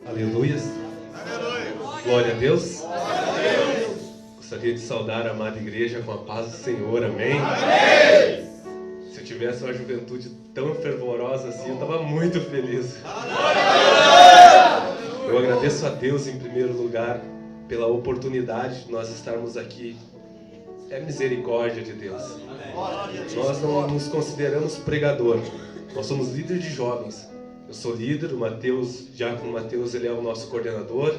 Aleluias. Glória a Deus. Gostaria de saudar a amada igreja com a paz do Senhor. Amém. Se eu tivesse uma juventude tão fervorosa assim, eu estava muito feliz. Eu agradeço a Deus em primeiro lugar pela oportunidade de nós estarmos aqui. É misericórdia de Deus. Nós não nos consideramos pregador. Nós somos líderes de jovens. Eu sou líder, o Mateus, Diácono Mateus, ele é o nosso coordenador.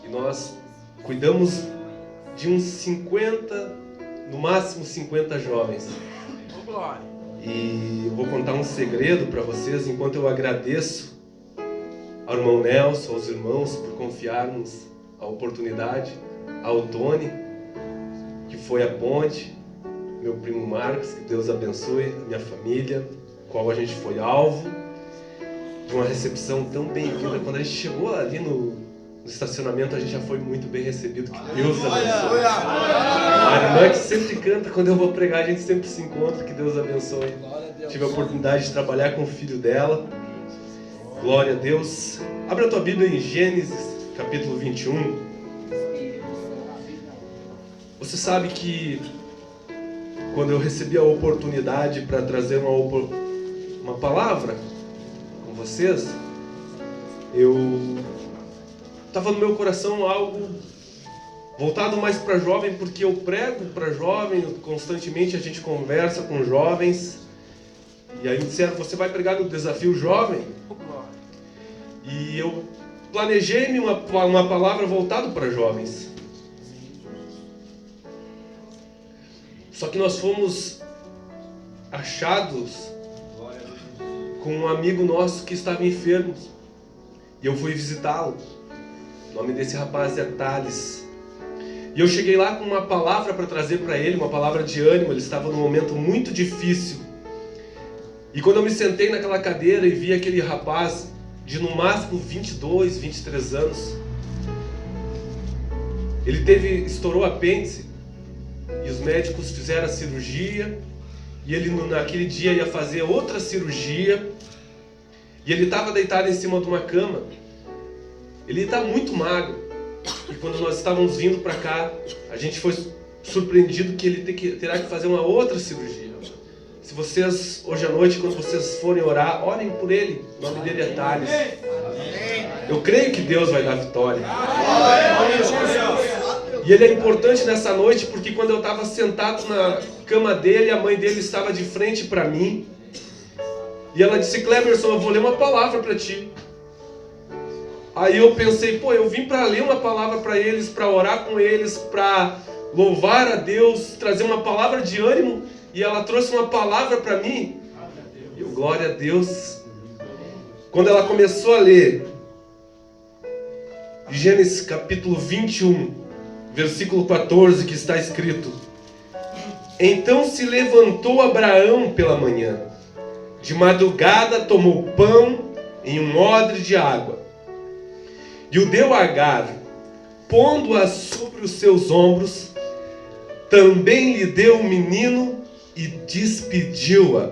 E nós cuidamos de uns 50, no máximo 50 jovens. E eu vou contar um segredo para vocês, enquanto eu agradeço ao irmão Nelson, aos irmãos, por confiar-nos a oportunidade, ao Tony, que foi a ponte, meu primo Marcos, que Deus abençoe, minha família, qual a gente foi alvo de uma recepção tão bem-vinda. Quando a gente chegou ali no estacionamento, a gente já foi muito bem recebido. Que Deus abençoe. A irmã que sempre canta, quando eu vou pregar, a gente sempre se encontra. Que Deus abençoe. Tive a oportunidade de trabalhar com o filho dela. Glória a Deus. Abre a tua Bíblia em Gênesis, capítulo 21. Você sabe que quando eu recebi a oportunidade para trazer uma palavra com vocês, eu estava no meu coração algo voltado mais para jovem, porque eu prego para jovem, constantemente a gente conversa com jovens, e aí me disseram, você vai pregar no Desafio Jovem? E eu planejei uma palavra voltada para jovens. Só que nós fomos achados com um amigo nosso que estava enfermo. E eu fui visitá-lo. O nome desse rapaz é Thales. E eu cheguei lá com uma palavra para trazer para ele, uma palavra de ânimo. Ele estava num momento muito difícil. E quando eu me sentei naquela cadeira e vi aquele rapaz de no máximo 22, 23 anos, ele estourou apêndice. E os médicos fizeram a cirurgia, e ele naquele dia ia fazer outra cirurgia, e ele estava deitado em cima de uma cama. Ele está muito magro, e quando nós estávamos vindo para cá, a gente foi surpreendido que ele terá que fazer uma outra cirurgia. Se vocês, hoje à noite, quando vocês forem orar, orem por ele, o nome dele é Thales. Eu creio que Deus vai dar vitória. E ele é importante nessa noite porque quando eu estava sentado na cama dele, a mãe dele estava de frente para mim. E ela disse, Cleberson, eu vou ler uma palavra para ti. Aí eu pensei, eu vim para ler uma palavra para eles, para orar com eles, para louvar a Deus, trazer uma palavra de ânimo. E ela trouxe uma palavra para mim. E eu, glória a Deus. Quando ela começou a ler Gênesis capítulo 21, versículo 14, que está escrito: Então se levantou Abraão pela manhã, de madrugada tomou pão em um odre de água, e o deu a Agar, pondo-a sobre os seus ombros, também lhe deu um menino e despediu-a.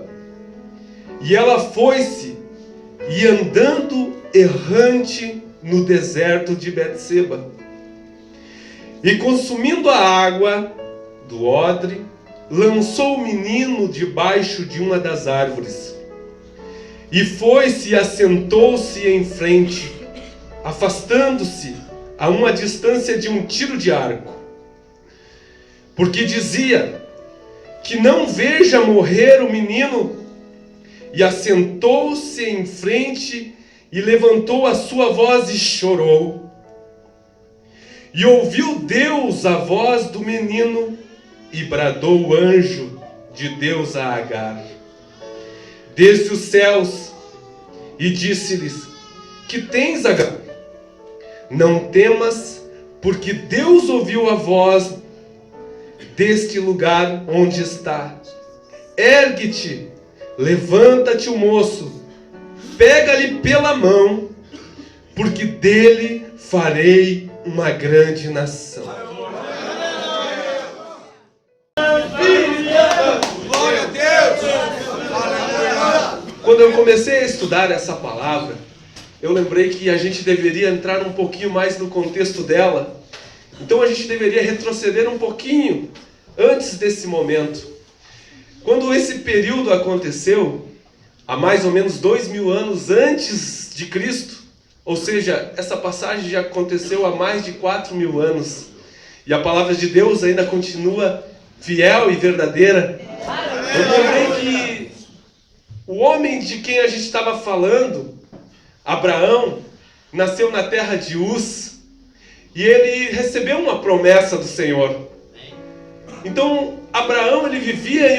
E ela foi-se, e andando errante no deserto de Betseba, e consumindo a água do odre, lançou o menino debaixo de uma das árvores. E foi-se e assentou-se em frente, afastando-se a uma distância de um tiro de arco. Porque dizia, que não veja morrer o menino. E assentou-se em frente e levantou a sua voz e chorou. E ouviu Deus a voz do menino, e bradou o anjo de Deus a Agar desde os céus, e disse-lhes, que tens, Agar? Não temas, porque Deus ouviu a voz deste lugar onde está. Ergue-te, levanta-te o moço, pega-lhe pela mão, porque dele farei uma grande nação. Glória a Deus! Quando eu comecei a estudar essa palavra, eu lembrei que a gente deveria entrar um pouquinho mais no contexto dela. Então a gente deveria retroceder um pouquinho antes desse momento. Quando esse período aconteceu, há mais ou menos 2000 anos antes de Cristo, ou seja, essa passagem já aconteceu há mais de 4000 anos, e a palavra de Deus ainda continua fiel e verdadeira. Eu lembrei que o homem de quem a gente estava falando, Abraão, nasceu na terra de Uz, e ele recebeu uma promessa do Senhor. Então, Abraão, ele vivia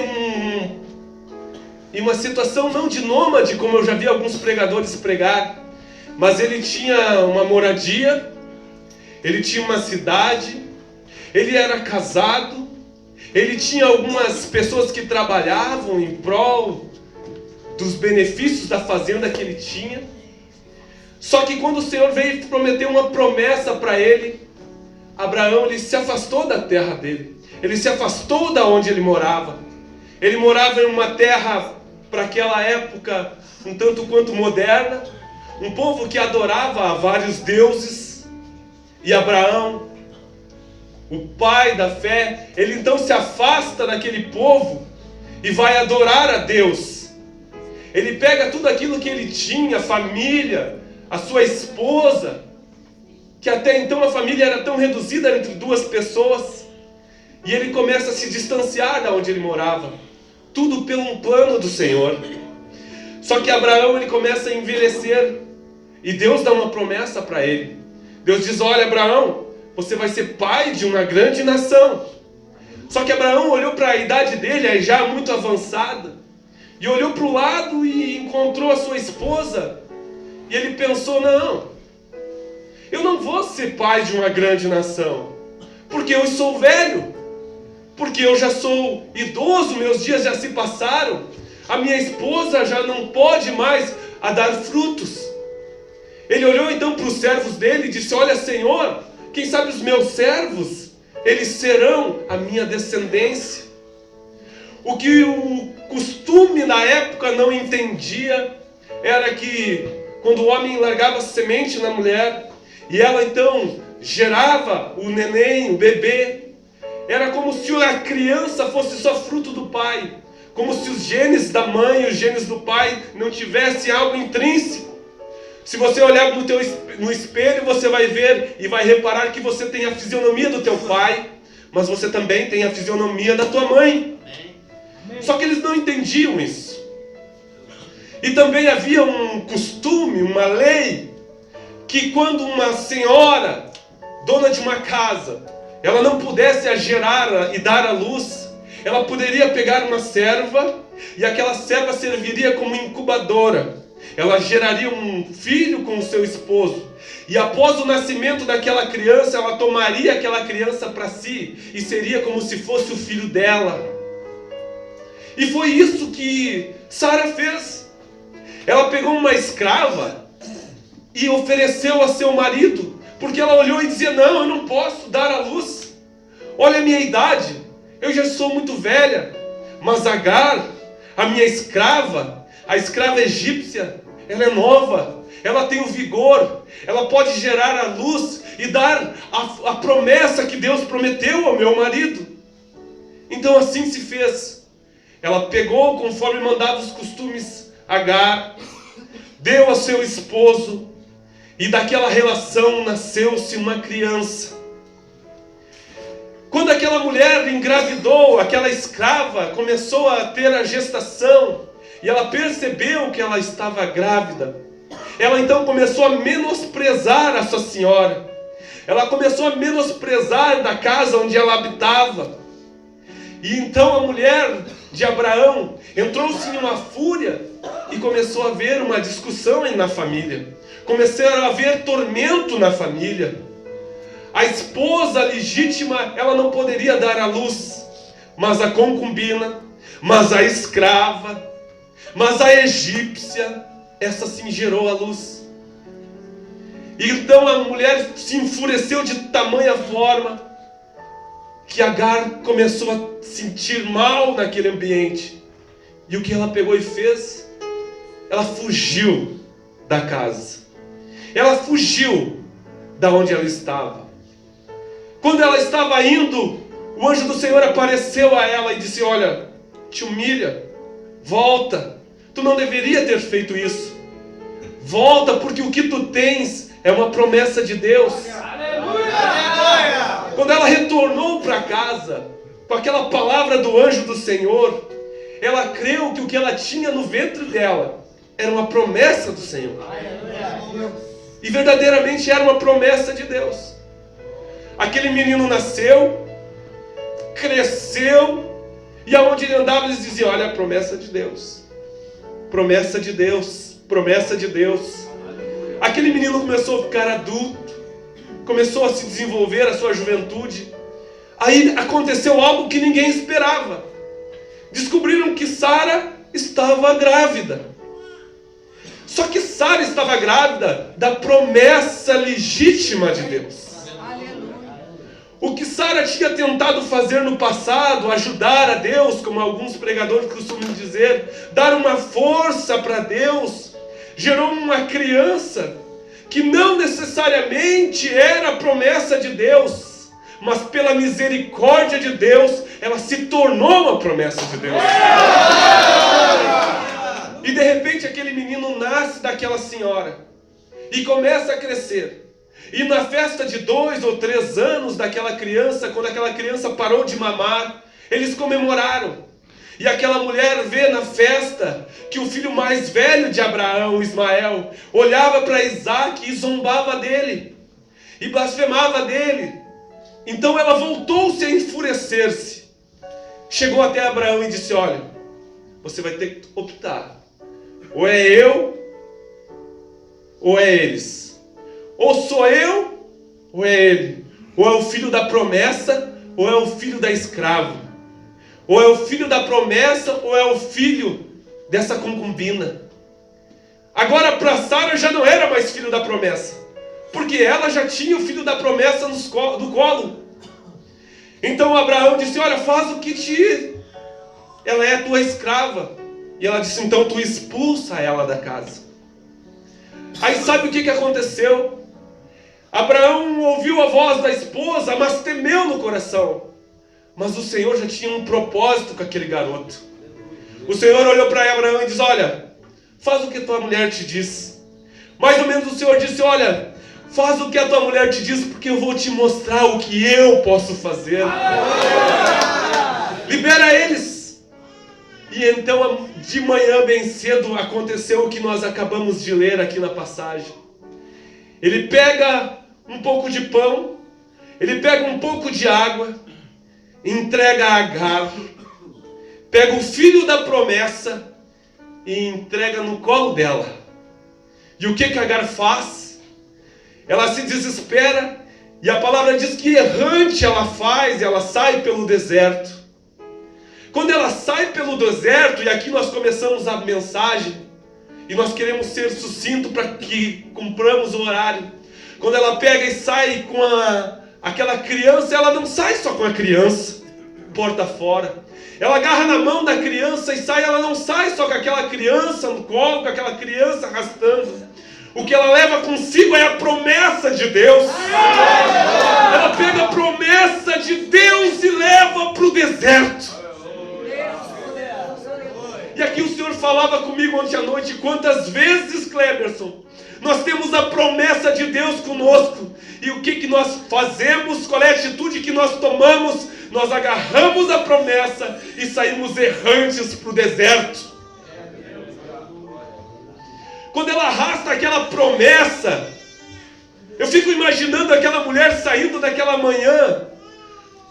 em uma situação não de nômade, como eu já vi alguns pregadores pregar, mas ele tinha uma moradia, ele tinha uma cidade, ele era casado, ele tinha algumas pessoas que trabalhavam em prol dos benefícios da fazenda que ele tinha. Só que quando o Senhor veio prometer uma promessa para ele, Abraão, ele se afastou da terra dele. Ele se afastou da onde ele morava. Ele morava em uma terra, para aquela época, um tanto quanto moderna, um povo que adorava a vários deuses. E Abraão, o pai da fé, ele então se afasta daquele povo e vai adorar a Deus. Ele pega tudo aquilo que ele tinha, a família, a sua esposa, que até então a família era tão reduzida entre duas pessoas, e ele começa a se distanciar da onde ele morava, tudo pelo plano do Senhor. Só que Abraão, ele começa a envelhecer, e Deus dá uma promessa para ele. Deus diz: olha, Abraão, você vai ser pai de uma grande nação. Só que Abraão olhou para a idade dele, aí já muito avançada, e olhou para o lado e encontrou a sua esposa, e ele pensou: não, eu não vou ser pai de uma grande nação, porque eu sou velho, porque eu já sou idoso, meus dias já se passaram, a minha esposa já não pode mais a dar frutos. Ele olhou então para os servos dele e disse: olha, Senhor, quem sabe os meus servos, eles serão a minha descendência. O que o costume na época não entendia era que quando o homem largava semente na mulher e ela então gerava o neném, o bebê, era como se a criança fosse só fruto do pai, como se os genes da mãe e os genes do pai não tivessem algo intrínseco. Se você olhar no espelho, você vai ver e vai reparar que você tem a fisionomia do teu pai, mas você também tem a fisionomia da tua mãe. Só que eles não entendiam isso. E também havia um costume, uma lei, que quando uma senhora, dona de uma casa, ela não pudesse gerar e dar à luz, ela poderia pegar uma serva, e aquela serva serviria como incubadora. Ela geraria um filho com o seu esposo, e após o nascimento daquela criança, ela tomaria aquela criança para si, e seria como se fosse o filho dela. E foi isso que Sara fez. Ela pegou uma escrava e ofereceu a seu marido, porque ela olhou e dizia: não, eu não posso dar à luz, olha a minha idade, eu já sou muito velha. Mas Agar, a minha escrava, a escrava egípcia, ela é nova, ela tem o vigor, ela pode gerar a luz e dar a promessa que Deus prometeu ao meu marido. Então assim se fez. Ela pegou, conforme mandava os costumes, Agar, deu ao seu esposo, e daquela relação nasceu-se uma criança. Quando aquela mulher engravidou, aquela escrava começou a ter a gestação, e ela percebeu que ela estava grávida, ela então começou a menosprezar a sua senhora. Ela começou a menosprezar da casa onde ela habitava. E então a mulher de Abraão entrou-se em uma fúria e começou a haver uma discussão na família. Começou a haver tormento na família. A esposa legítima, ela não poderia dar à luz, mas a concubina, mas a escrava, mas a egípcia, essa sim gerou a luz. E então a mulher se enfureceu de tamanha forma que Agar começou a sentir mal naquele ambiente. E o que ela pegou e fez? Ela fugiu da casa. ela fugiu da onde ela estava. Quando ela estava indo, o anjo do Senhor apareceu a ela e disse: olha, te humilha, volta, tu não deveria ter feito isso. Volta, porque o que tu tens é uma promessa de Deus. Aleluia! Quando ela retornou para casa, com aquela palavra do anjo do Senhor, ela creu que o que ela tinha no ventre dela era uma promessa do Senhor. E verdadeiramente era uma promessa de Deus. Aquele menino nasceu, cresceu, e aonde ele andava eles diziam: olha, a promessa de Deus. Promessa de Deus, promessa de Deus. Aquele menino começou a ficar adulto, começou a se desenvolver a sua juventude. Aí aconteceu algo que ninguém esperava. Descobriram que Sara estava grávida. Só que Sara estava grávida da promessa legítima de Deus. O que Sara tinha tentado fazer no passado, ajudar a Deus, como alguns pregadores costumam dizer, dar uma força para Deus, gerou uma criança que não necessariamente era a promessa de Deus, mas pela misericórdia de Deus, ela se tornou uma promessa de Deus. E de repente aquele menino nasce daquela senhora e começa a crescer. E na festa de 2 ou 3 anos daquela criança, quando aquela criança parou de mamar, eles comemoraram. E aquela mulher vê na festa que o filho mais velho de Abraão, Ismael, olhava para Isaac e zombava dele, e blasfemava dele. Então ela voltou-se a enfurecer-se. Chegou até Abraão e disse: olha, você vai ter que optar. Ou é eu, ou é eles. Ou sou eu, ou é ele. Ou é o filho da promessa, ou é o filho da escrava. Ou é o filho da promessa, ou é o filho dessa concubina. Agora para Sara já não era mais filho da promessa, porque ela já tinha o filho da promessa no colo. Então Abraão disse: olha, faz o que te... Ela é tua escrava. E ela disse: então tu expulsa ela da casa. Aí sabe o que aconteceu? Abraão ouviu a voz da esposa, mas temeu no coração. Mas o Senhor já tinha um propósito com aquele garoto. O Senhor olhou para Abraão e disse: olha, faz o que tua mulher te diz. Mais ou menos o Senhor disse: olha, faz o que a tua mulher te diz, porque eu vou te mostrar o que eu posso fazer. Libera eles. E então de manhã bem cedo aconteceu o que nós acabamos de ler aqui na passagem. Ele pega um pouco de pão, ele pega um pouco de água, entrega a Agar, pega o filho da promessa e entrega no colo dela. E o que Agar faz? Ela se desespera, e a palavra diz que errante ela faz, e ela sai pelo deserto. Quando ela sai pelo deserto, e aqui nós começamos a mensagem, e nós queremos ser sucinto para que cumpramos o horário. Quando ela pega e sai com aquela criança, ela não sai só com a criança, porta fora. Ela agarra na mão da criança e sai, ela não sai só com aquela criança no colo, com aquela criança arrastando. O que ela leva consigo é a promessa de Deus. Ela pega a promessa de Deus e leva para o deserto. E aqui o Senhor falava comigo ontem à noite: quantas vezes, Cleberson, nós temos a promessa de Deus conosco, e o que nós fazemos, qual é a atitude que nós tomamos? Nós agarramos a promessa e saímos errantes para o deserto. Quando ela arrasta aquela promessa, eu fico imaginando aquela mulher saindo daquela manhã,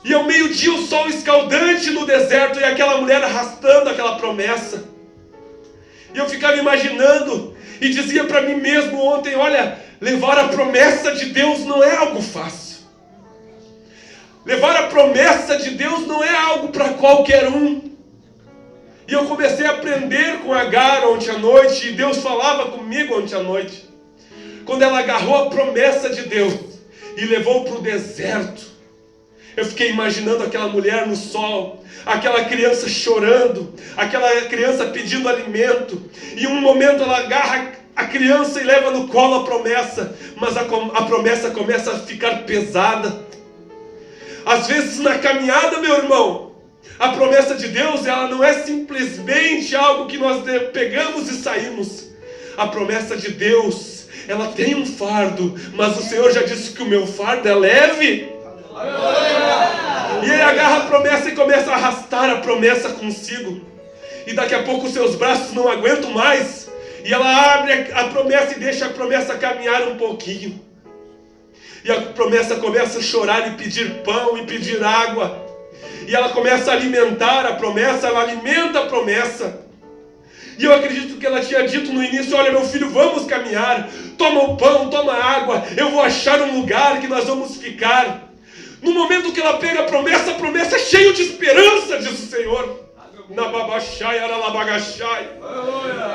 e ao meio-dia o sol escaldante no deserto, e aquela mulher arrastando aquela promessa. E eu ficava imaginando, e dizia para mim mesmo ontem: olha, levar a promessa de Deus não é algo fácil. Levar a promessa de Deus não é algo para qualquer um. E eu comecei a aprender com Agar ontem à noite, e Deus falava comigo ontem à noite. Quando ela agarrou a promessa de Deus e levou para o deserto, eu fiquei imaginando aquela mulher no sol, aquela criança chorando, aquela criança pedindo alimento, e em um momento ela agarra a criança e leva no colo a promessa, mas a promessa começa a ficar pesada. Às vezes na caminhada, meu irmão, a promessa de Deus, ela não é simplesmente algo que nós pegamos e saímos. A promessa de Deus, ela tem um fardo, mas o Senhor já disse que o meu fardo é leve. E ele agarra a promessa e começa a arrastar a promessa consigo. E daqui a pouco os seus braços não aguentam mais. E ela abre a promessa e deixa a promessa caminhar um pouquinho. E a promessa começa a chorar e pedir pão e pedir água. E ela começa a alimentar a promessa, ela alimenta a promessa. E eu acredito que ela tinha dito no início: olha, meu filho, vamos caminhar. Toma o pão, toma a água. Eu vou achar um lugar que nós vamos ficar. No momento que ela pega a promessa é cheio de esperança, diz o Senhor.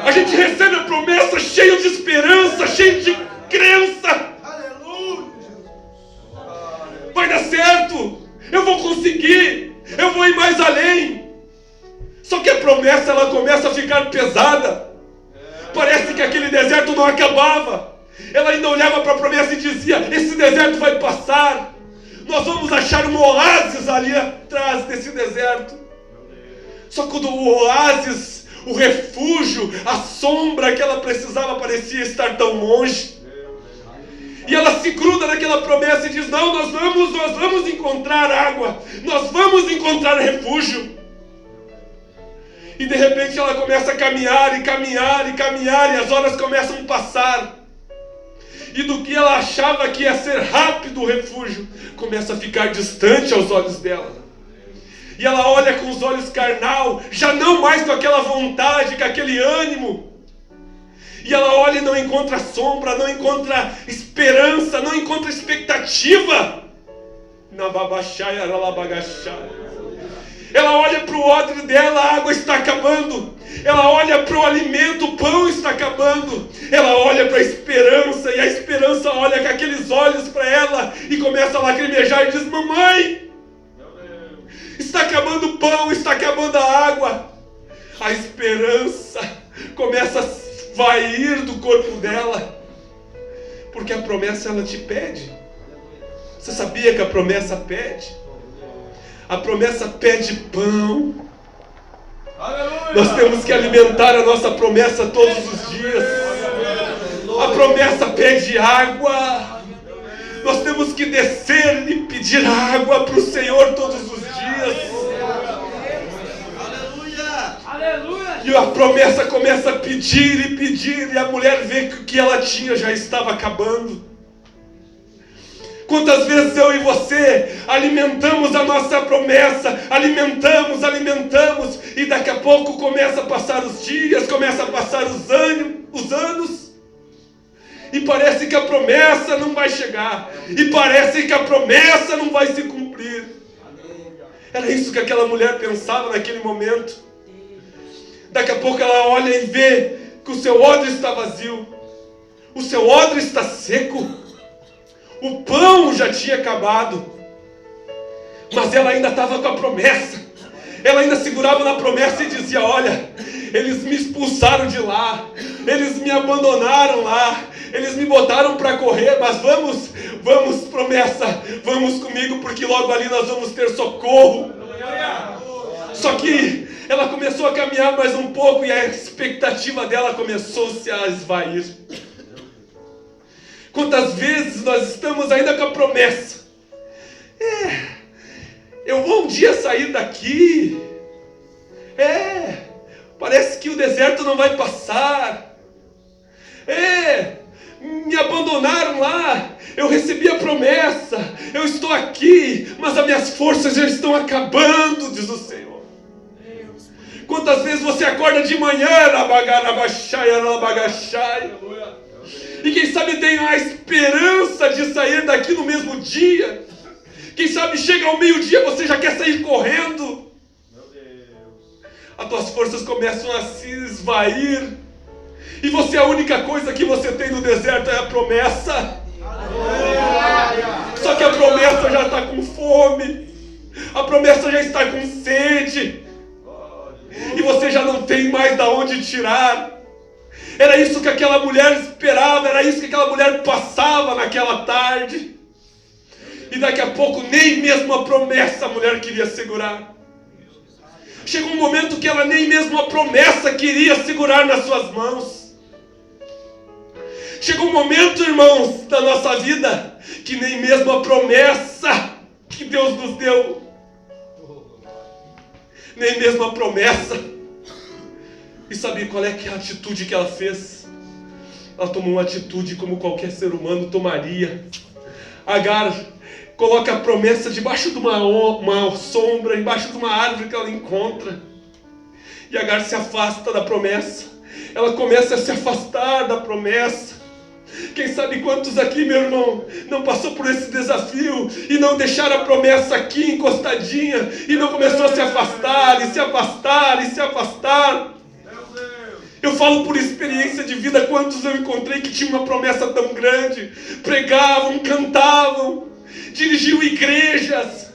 A gente recebe a promessa cheio de esperança, cheio de crença. Vai dar certo, eu vou conseguir, eu vou ir mais além. Só que a promessa, ela começa a ficar pesada. Parece que aquele deserto não acabava. Ela ainda olhava para a promessa e dizia: esse deserto vai passar. Nós vamos achar um oásis ali atrás desse deserto. Só que o oásis, o refúgio, a sombra que ela precisava parecia estar tão longe. E ela se gruda naquela promessa e diz: não, nós vamos encontrar água, nós vamos encontrar refúgio. E de repente ela começa a caminhar e caminhar e caminhar, e as horas começam a passar. E do que ela achava que ia ser rápido o refúgio, começa a ficar distante aos olhos dela. E ela olha com os olhos carnal, já não mais com aquela vontade, com aquele ânimo. E ela olha e não encontra sombra, não encontra esperança, não encontra expectativa. Ela olha para o odre dela, a água está acabando. Ela olha para o alimento, o pão está acabando. Ela olha para a esperança, e a esperança olha com aqueles olhos para ela e começa a lacrimejar e diz: mamãe, está acabando o pão, está acabando a água. A esperança começa a esvair do corpo dela, porque a promessa, ela te pede. Você sabia que a promessa pede? A promessa pede pão. Aleluia. Nós temos que alimentar a nossa promessa todos os dias. A promessa pede água. Nós temos que descer e pedir água para o Senhor todos os dias. Aleluia. E a promessa começa a pedir e pedir, e a mulher vê que o que ela tinha já estava acabando. Quantas vezes eu e você alimentamos a nossa promessa, alimentamos, e daqui a pouco começa a passar os dias, começa a passar os anos, e parece que a promessa não vai chegar, e parece que a promessa não vai se cumprir. Era isso que aquela mulher pensava naquele momento. Daqui a pouco ela olha e vê que o seu odre está vazio, o seu odre está seco. O pão já tinha acabado, mas ela ainda estava com a promessa. Ela ainda segurava na promessa e dizia: olha, eles me expulsaram de lá, eles me abandonaram lá, eles me botaram para correr, mas vamos promessa, vamos comigo, porque logo ali nós vamos ter socorro. Só que ela começou a caminhar mais um pouco, e a expectativa dela começou-se a esvair. Quantas vezes nós estamos ainda com a promessa: eu vou um dia sair daqui, parece que o deserto não vai passar, me abandonaram lá, eu recebi a promessa, eu estou aqui, mas as minhas forças já estão acabando, diz o Senhor. Quantas vezes você acorda de manhã, e quem sabe tem a esperança de sair daqui no mesmo dia. Quem sabe chega ao meio-dia, você já quer sair correndo. Meu Deus. As tuas forças começam a se esvair. E você, a única coisa que você tem no deserto é a promessa. Só que a promessa já está com fome. A promessa já está com sede. E você já não tem mais de onde tirar. Era isso que aquela mulher naquela tarde. E daqui a pouco nem mesmo a promessa a mulher queria segurar. Chegou um momento que ela nem mesmo a promessa queria segurar nas suas mãos. Chegou um momento, irmãos, da nossa vida, que nem mesmo a promessa que Deus nos deu, nem mesmo a promessa. E sabe qual é que é a atitude que ela fez? Ela tomou uma atitude como qualquer ser humano tomaria. Agar coloca a promessa debaixo de uma sombra, embaixo de uma árvore que ela encontra. E Agar se afasta da promessa. Ela começa a se afastar da promessa. Quem sabe quantos aqui, meu irmão, não passou por esse desafio e não deixaram a promessa aqui encostadinha e não começou a se afastar e se afastar e se afastar. Eu falo por experiência de vida, quantos eu encontrei que tinham uma promessa tão grande, pregavam, cantavam, dirigiam igrejas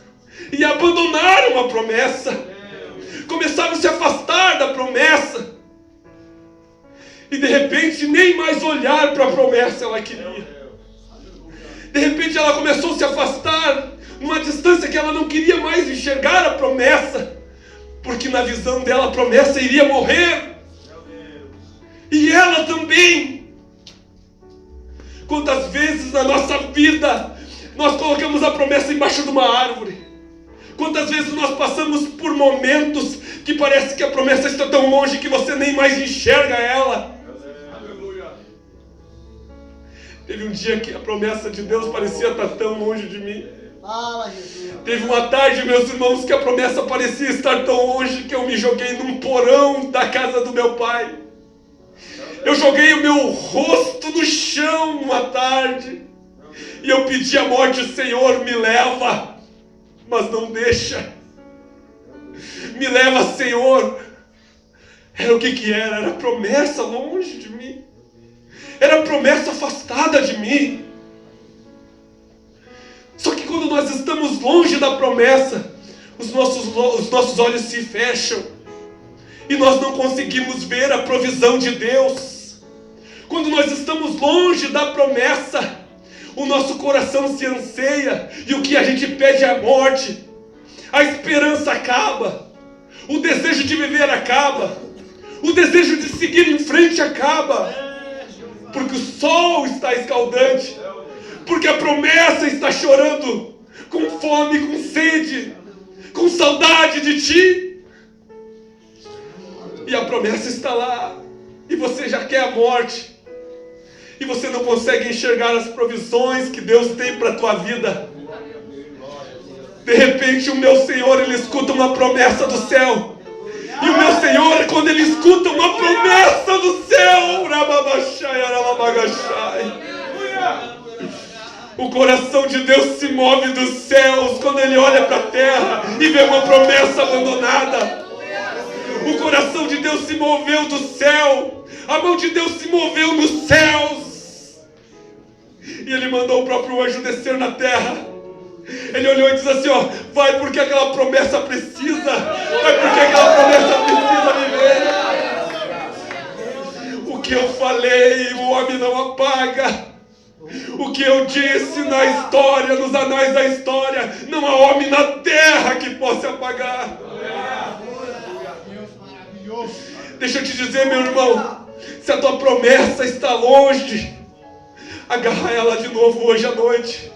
e abandonaram a promessa, começaram a se afastar da promessa e de repente nem mais olhar para a promessa ela queria. De repente ela começou a se afastar numa distância que ela não queria mais enxergar a promessa, porque na visão dela a promessa iria morrer. E ela também. Quantas vezes na nossa vida nós colocamos a promessa embaixo de uma árvore? Quantas vezes nós passamos por momentos que parece que a promessa está tão longe que você nem mais enxerga ela? Teve um dia que a promessa de Deus parecia estar tão longe de mim. Teve uma tarde, meus irmãos, que a promessa parecia estar tão longe que eu me joguei num porão da casa do meu pai. Eu joguei o meu rosto no chão uma tarde e eu pedi a morte: Senhor, me leva, mas não deixa. Me leva, Senhor. Era o que era? Era promessa longe de mim. Era promessa afastada de mim. Só que quando nós estamos longe da promessa, os nossos olhos se fecham e nós não conseguimos ver a provisão de Deus. Quando nós estamos longe da promessa, o nosso coração se anseia e o que a gente pede é a morte. A esperança acaba, o desejo de viver acaba, o desejo de seguir em frente acaba, porque o sol está escaldante, porque a promessa está chorando, com fome, com sede, com saudade de ti. E a promessa está lá, e você já quer a morte, e você não consegue enxergar as provisões que Deus tem para a tua vida. De repente o meu Senhor, Ele escuta uma promessa do céu. E o meu Senhor, quando Ele escuta uma promessa do céu, o coração de Deus se move dos céus quando Ele olha para a terra e vê uma promessa abandonada. O coração de Deus se moveu do céu, a mão de Deus se moveu nos céus, e Ele mandou o próprio anjo descer na terra. Ele olhou e disse assim: ó, vai porque aquela promessa precisa, vai porque aquela promessa precisa viver. O que eu falei, o homem não apaga. O que eu disse na história, nos anais da história, não há homem na terra que possa apagar. Deixa eu te dizer, meu irmão, se a tua promessa está longe, agarra ela de novo hoje à noite.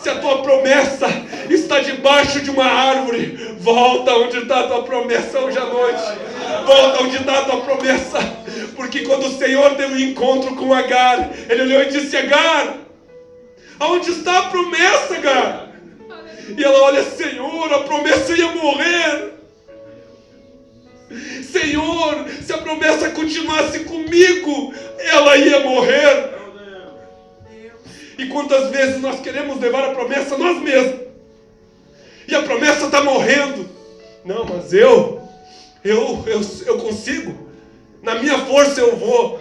Se a tua promessa está debaixo de uma árvore, volta onde está a tua promessa hoje à noite. Volta onde está a tua promessa. Porque quando o Senhor deu um encontro com Agar, Ele olhou e disse: Agar, aonde está a promessa, Agar? E ela olha: Senhor, a promessa ia morrer. Senhor, se a promessa continuasse comigo, ela ia morrer. E quantas vezes nós queremos levar a promessa a nós mesmos, e a promessa está morrendo. Não, mas eu consigo, na minha força eu vou.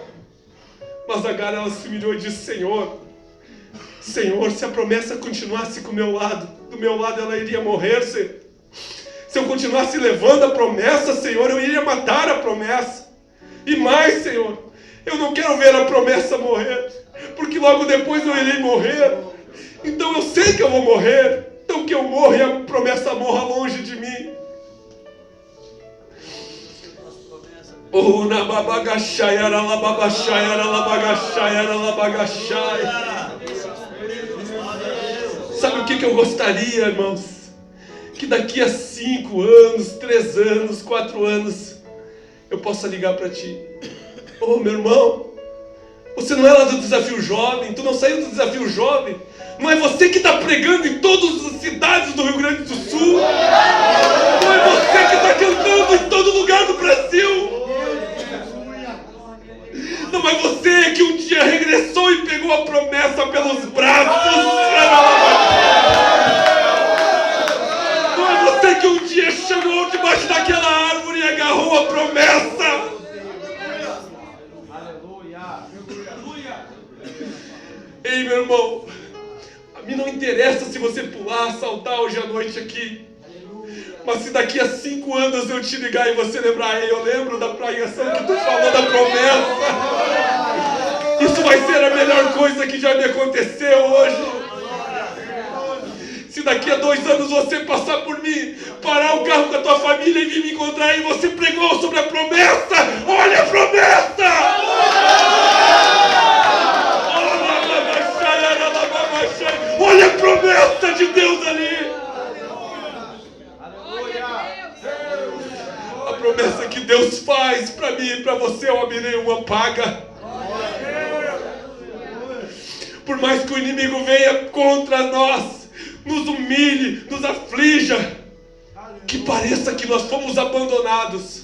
Mas Agar, ela se mirou e disse: Senhor, se a promessa continuasse do meu lado ela iria morrer, Senhor. Se eu continuasse levando a promessa, Senhor, eu iria matar a promessa. E mais, Senhor, eu não quero ver a promessa morrer, porque logo depois eu irei morrer. Então eu sei que eu vou morrer. Então que eu morra e a promessa morra longe de mim. Oh, na babagachai, era la babachai, era la bagachai, era la bagachai. Sabe o que eu gostaria, irmãos? Que daqui a 5 anos, 3 anos, 4 anos, eu possa ligar para ti. Oh, meu irmão, você não é lá do Desafio Jovem, tu não saiu do Desafio Jovem. Não é você que está pregando em todas as cidades do Rio Grande do Sul. Não é você que está cantando em todo lugar do Brasil. Não é você que um dia regressou e pegou a promessa pelos braços. Não é você que um dia chegou debaixo daquela árvore e agarrou a promessa. Ei, meu irmão, a mim não interessa se você pular, saltar hoje à noite aqui. Mas se daqui a 5 anos eu te ligar e você lembrar, ei, eu lembro da pregação que tu falou da promessa. Isso vai ser a melhor coisa que já me aconteceu hoje. Se daqui a 2 anos você passar por mim, parar o carro com a tua família e vir me encontrar e você pregou sobre a promessa, olha a promessa! Olha a promessa de Deus ali! A promessa que Deus faz para mim e para você, homem nenhuma paga. Por mais que o inimigo venha contra nós, nos humilhe, nos aflija, que pareça que nós fomos abandonados.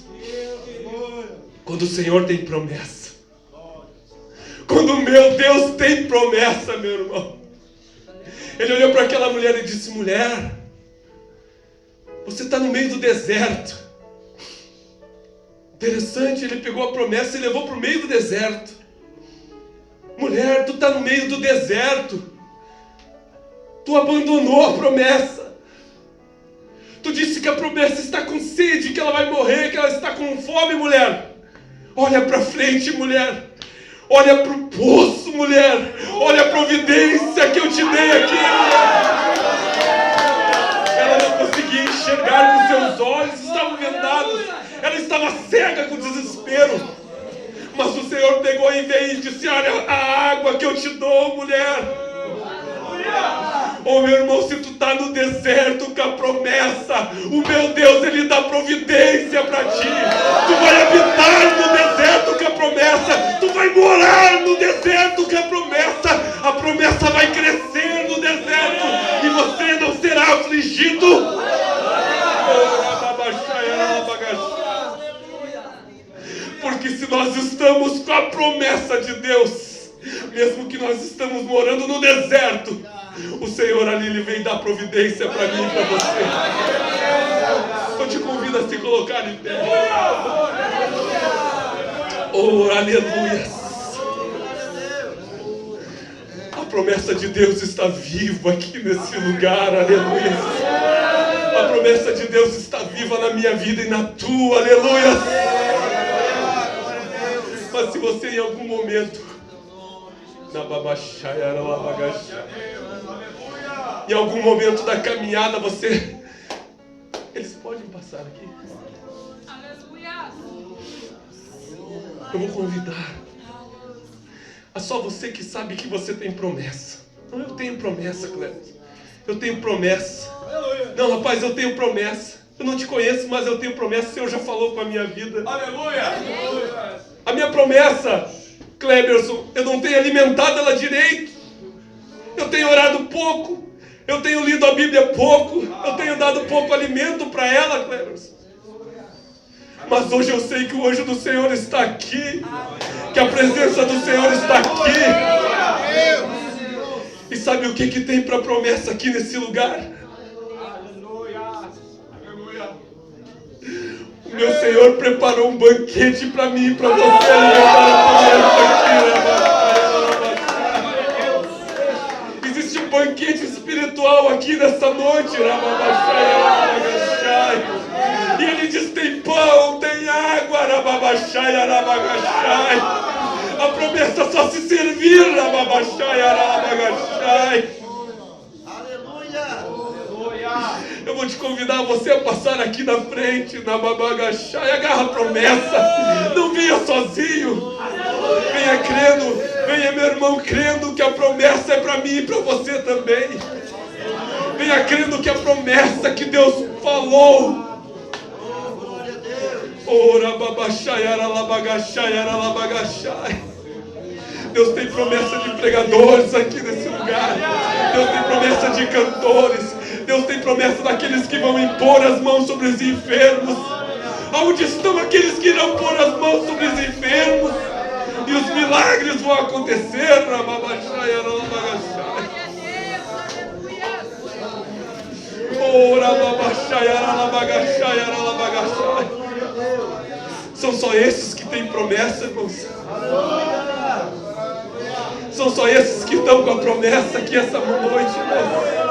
Quando o Senhor tem promessa, quando o meu Deus tem promessa, meu irmão. Ele olhou para aquela mulher e disse, mulher, você está no meio do deserto. Interessante, ele pegou a promessa e levou para o meio do deserto. Mulher, tu está no meio do deserto. Tu abandonou a promessa. Tu disse que a promessa está com sede, que ela vai morrer, que ela está com fome, mulher. Olha para frente, mulher. Olha para o poço, mulher. Olha a providência que eu te dei aqui, mulher. Ela não conseguia enxergar com seus olhos, estavam vendados. Ela estava cega com desespero. Mas o Senhor pegou e veio e disse, olha a água que eu te dou, mulher. Oh, meu irmão, se tu está no deserto com a promessa, o meu Deus, Ele dá providência para ti. Tu vai habitar no deserto com a promessa. Tu vai morar no deserto com a promessa. A promessa vai crescer no deserto e você não será afligido. Porque se nós estamos com a promessa de Deus, mesmo que nós estamos morando no deserto, o Senhor ali, Ele vem dar providência para mim e para você. Eu te convido a se colocar em pé. Oh, aleluia. A promessa de Deus está viva aqui nesse lugar, aleluia. A promessa de Deus está viva na minha vida e na tua, aleluia. Mas se você em algum momento, em algum momento da caminhada você... Eles podem passar aqui? Eu vou convidar. É só você que sabe que você tem promessa. Não, eu tenho promessa, Cleber. Eu tenho promessa. Não, rapaz, eu tenho promessa. Eu não te conheço, mas eu tenho promessa. O Senhor já falou com a minha vida. Aleluia! A minha promessa, Cleberson, eu não tenho alimentado ela direito. Eu tenho orado pouco. Eu tenho lido a Bíblia pouco. Eu tenho dado pouco alimento para ela, Cleberson. Mas hoje eu sei que o anjo do Senhor está aqui. Que a presença do Senhor está aqui. E sabe o que tem para promessa aqui nesse lugar? O meu Senhor preparou um banquete para mim e para você aqui. Existe um banquete espiritual aqui nessa noite. E Ele diz, tem pão, tem água. A promessa só se servir, Rababachai, Aralabagachai. Eu vou te convidar você a passar aqui na frente, na Babagachai. Agarra a promessa. Não venha sozinho. Venha crendo. Venha, meu irmão, crendo que a promessa é para mim e para você também. Venha crendo que a promessa que Deus falou. Ora, Babachai, Aralabagachai, Aralabagachai. Deus tem promessa de pregadores aqui nesse lugar. Deus tem promessa de cantores. Deus tem promessa daqueles que vão impor as mãos sobre os enfermos. Aonde estão aqueles que irão pôr as mãos sobre os enfermos? E os milagres vão acontecer. Rababachai, Aralabagachai. Ora, Babachai, Aralabagachai, Aralabagachai. São só esses que têm promessa, irmãos. São só esses que estão com a promessa aqui essa noite, irmãos.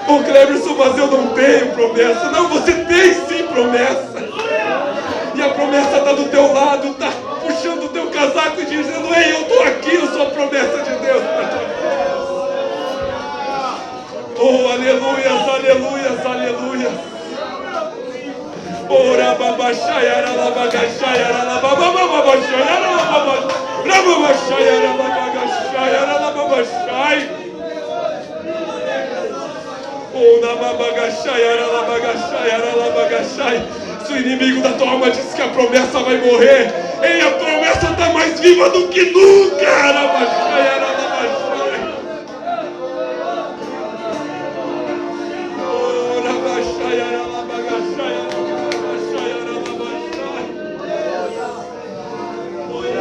Ô Cleberson, mas eu não tenho promessa. Não, você tem sim promessa. E a promessa está do teu lado, está puxando o teu casaco e dizendo: ei, eu estou aqui, eu sou a promessa de Deus para tua vida. Oh, aleluias, aleluias, aleluias. Ora, Babachai, Aralabagachai, Aralabagachai, Aralabagachai, Aralabagachai, Aralabagachai. Ora, Babagachai, Aralabagachai, Aralabagachai. Se o inimigo da tua alma diz que a promessa vai morrer, ei, a promessa está mais viva do que nunca. Arabachai, Aralabagachai. Ora, Babachai, Aralabagachai, Aralabagachai, Aralabagachai.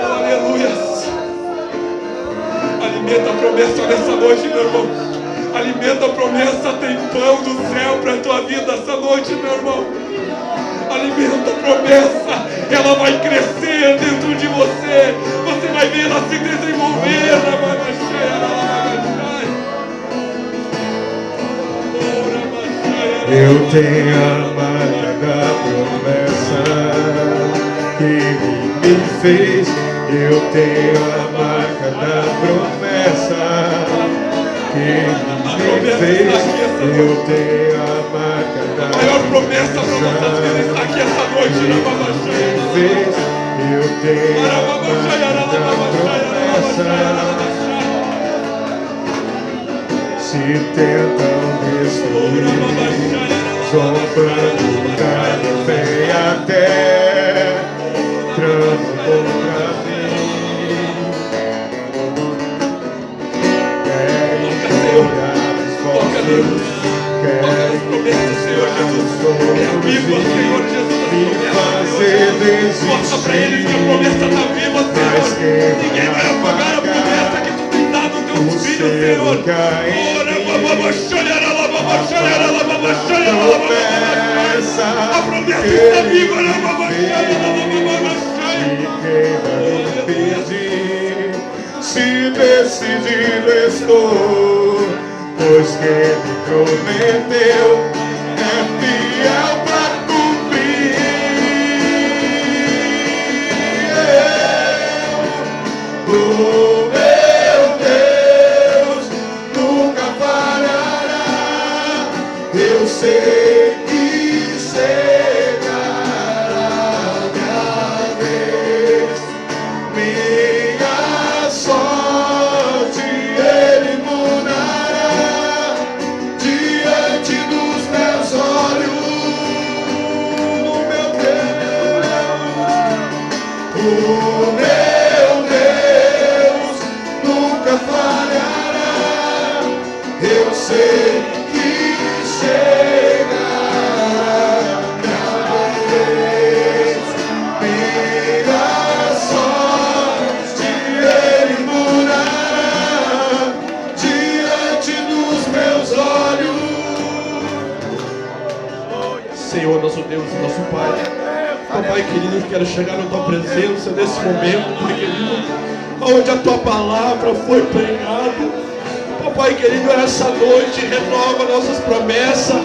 Aleluias. Alimenta a promessa nessa noite, meu irmão. Alimenta a promessa, tem pão do céu para a tua vida essa noite, meu irmão. Alimenta a promessa, ela vai crescer dentro de você. Você vai ver ela se desenvolver. Eu tenho a marca da promessa que me fez. Eu tenho a marca da promessa que me fez. Eu tenho a marca da maior promessa para nossas vidas está aqui essa noite, na Babachai. Eu tenho a marca da promessa. Se tentam destruir, zombando da fé até tramam contra mim. Querem olhar os vossos, querem me fazer desistir. Mostra para eles que a promessa está viva, Senhor. Ninguém vai apagar a promessa que tu tem dado aos teus filhos, Senhor. A promessa está viva, se decidido estou, pois quem me prometeu é fiel para cumprir. O meu Deus nunca falhará. Eu sei que chegará minha vez. Minha sorte Ele mudará diante dos meus olhos. Meu Deus, o meu Deus nunca falhará. Eu sei que chegará minha vez. Minha sorte Ele mudará diante dos meus olhos. Senhor, nosso Deus e nosso Pai. Papai querido, eu quero chegar na tua presença nesse momento, Pai querido, onde a tua palavra foi pregada. Papai querido, essa noite renova nossas promessas,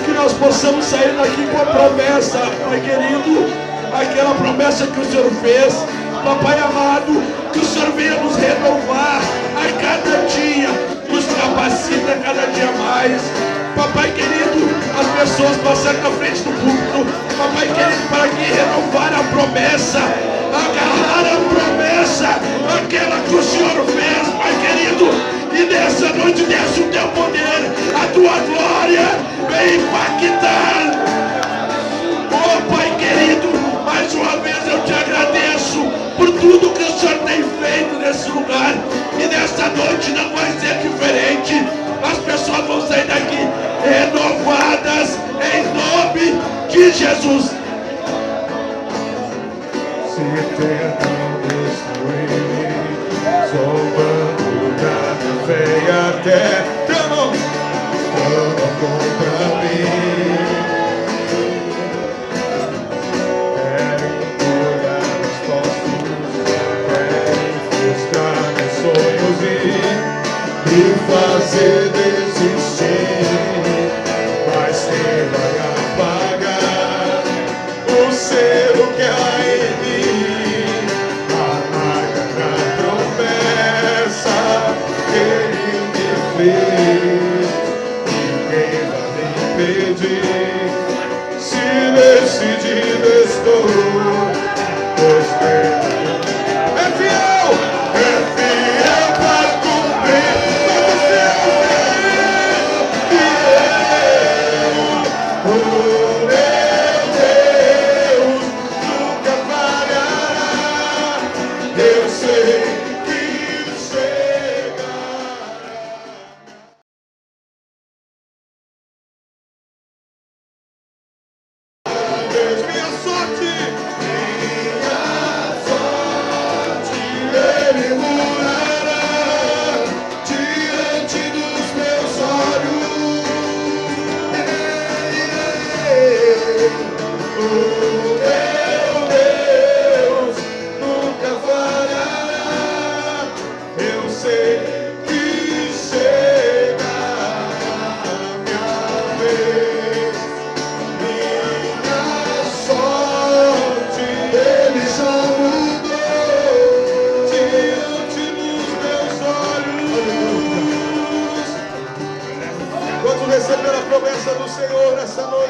que nós possamos sair daqui com a promessa, Pai querido, aquela promessa que o Senhor fez. Papai amado, que o Senhor venha nos renovar a cada dia, nos capacita cada dia mais. Papai querido, as pessoas passando na frente do púlpito, papai querido, para que renovar a promessa, agarrar a promessa, aquela que o Senhor fez, Pai querido, e nessa noite desce o teu poder, a tua glória vem impactar. Oh Pai querido, mais uma vez eu te agradeço por tudo que o Senhor tem feito nesse lugar, e nessa noite não vai ser diferente. As pessoas vão sair daqui renovadas em nome de Jesus. Se tentam destruir, zombando da minha fé e até tramam contra mim. Querem olhar os postos, querem frustrar meus sonhos e me fazer desistir. Mas quem vai apagar o selo que há em mim? Amarga na promessa que Ele me fez. Ninguém vai me impedir. Se decidido estou, pois é fiel para cumprir. O meu Deus nunca falhará. Eu sei que chegará. Minha sorte, Ele morará diante dos meus olhos. O meu Deus nunca falhará. Eu sei que chegará a minha vez. Minha sorte Ele já mudou diante dos meus olhos. Quantos receberam a promessa do Senhor nessa noite?